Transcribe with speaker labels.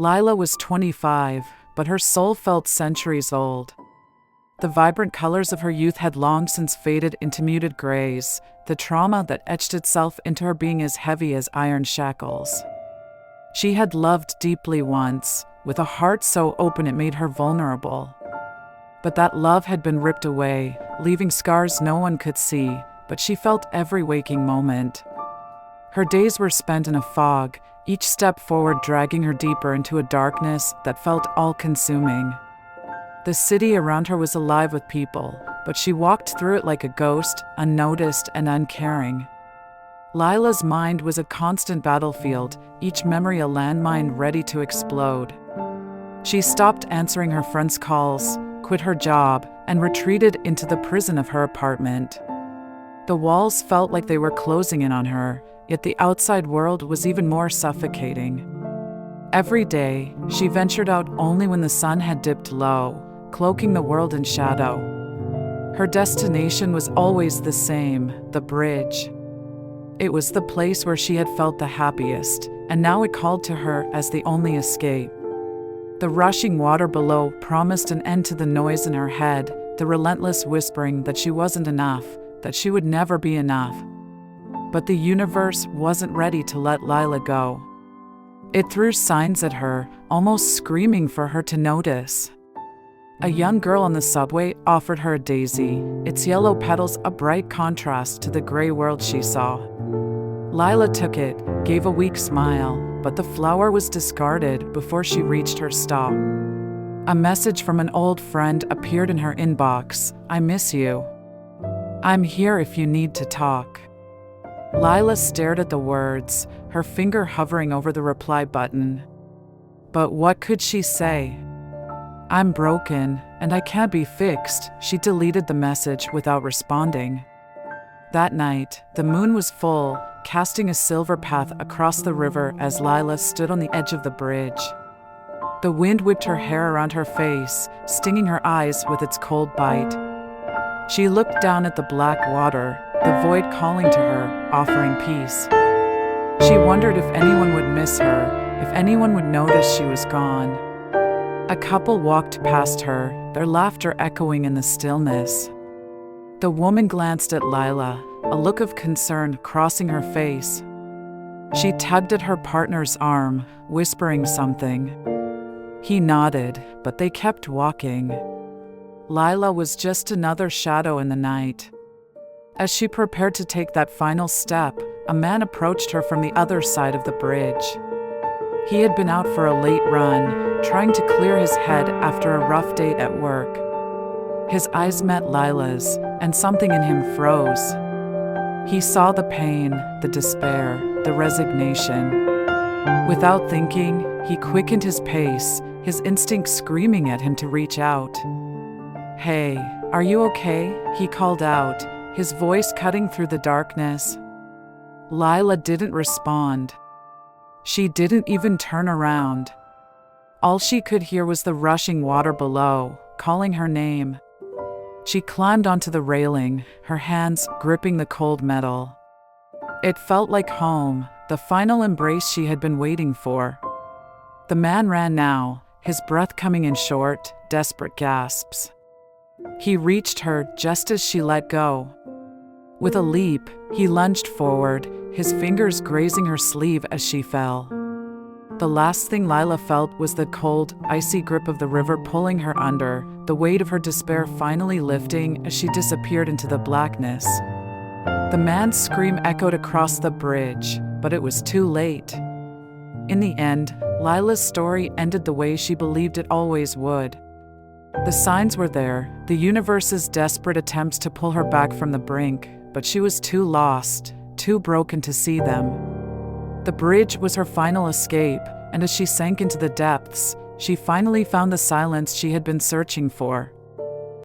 Speaker 1: Lila was 25, but her soul felt centuries old. The vibrant colors of her youth had long since faded into muted grays, the trauma that etched itself into her being as heavy as iron shackles. She had loved deeply once, with a heart so open it made her vulnerable. But that love had been ripped away, leaving scars no one could see, but she felt every waking moment. Her days were spent in a fog, each step forward dragging her deeper into a darkness that felt all-consuming. The city around her was alive with people, but she walked through it like a ghost, unnoticed and uncaring. Lila's mind was a constant battlefield, each memory a landmine ready to explode. She stopped answering her friends' calls, quit her job, and retreated into the prison of her apartment. The walls felt like they were closing in on her, yet the outside world was even more suffocating. Every day, she ventured out only when the sun had dipped low, cloaking the world in shadow. Her destination was always the same, the bridge. It was the place where she had felt the happiest, and now it called to her as the only escape. The rushing water below promised an end to the noise in her head, the relentless whispering that she wasn't enough, that she would never be enough. But the universe wasn't ready to let Lila go. It threw signs at her, almost screaming for her to notice. A young girl on the subway offered her a daisy, its yellow petals a bright contrast to the gray world she saw. Lila took it, gave a weak smile, but the flower was discarded before she reached her stop. A message from an old friend appeared in her inbox. "I miss you. I'm here if you need to talk." Lila stared at the words, her finger hovering over the reply button. But what could she say? "I'm broken, and I can't be fixed." She deleted the message without responding. That night, the moon was full, casting a silver path across the river as Lila stood on the edge of the bridge. The wind whipped her hair around her face, stinging her eyes with its cold bite. She looked down at the black water, the void calling to her, offering peace. She wondered if anyone would miss her, if anyone would notice she was gone. A couple walked past her, their laughter echoing in the stillness. The woman glanced at Lila, a look of concern crossing her face. She tugged at her partner's arm, whispering something. He nodded, but they kept walking. Lila was just another shadow in the night. As she prepared to take that final step, a man approached her from the other side of the bridge. He had been out for a late run, trying to clear his head after a rough day at work. His eyes met Lila's, and something in him froze. He saw the pain, the despair, the resignation. Without thinking, he quickened his pace, his instinct screaming at him to reach out. "Hey, are you okay?" he called out, his voice cutting through the darkness. Lila didn't respond. She didn't even turn around. All she could hear was the rushing water below, calling her name. She climbed onto the railing, her hands gripping the cold metal. It felt like home, the final embrace she had been waiting for. The man ran now, his breath coming in short, desperate gasps. He reached her just as she let go. With a leap, he lunged forward, his fingers grazing her sleeve as she fell. The last thing Lila felt was the cold, icy grip of the river pulling her under, the weight of her despair finally lifting as she disappeared into the blackness. The man's scream echoed across the bridge, but it was too late. In the end, Lila's story ended the way she believed it always would. The signs were there, the universe's desperate attempts to pull her back from the brink, but she was too lost, too broken to see them. The bridge was her final escape, and as she sank into the depths, she finally found the silence she had been searching for.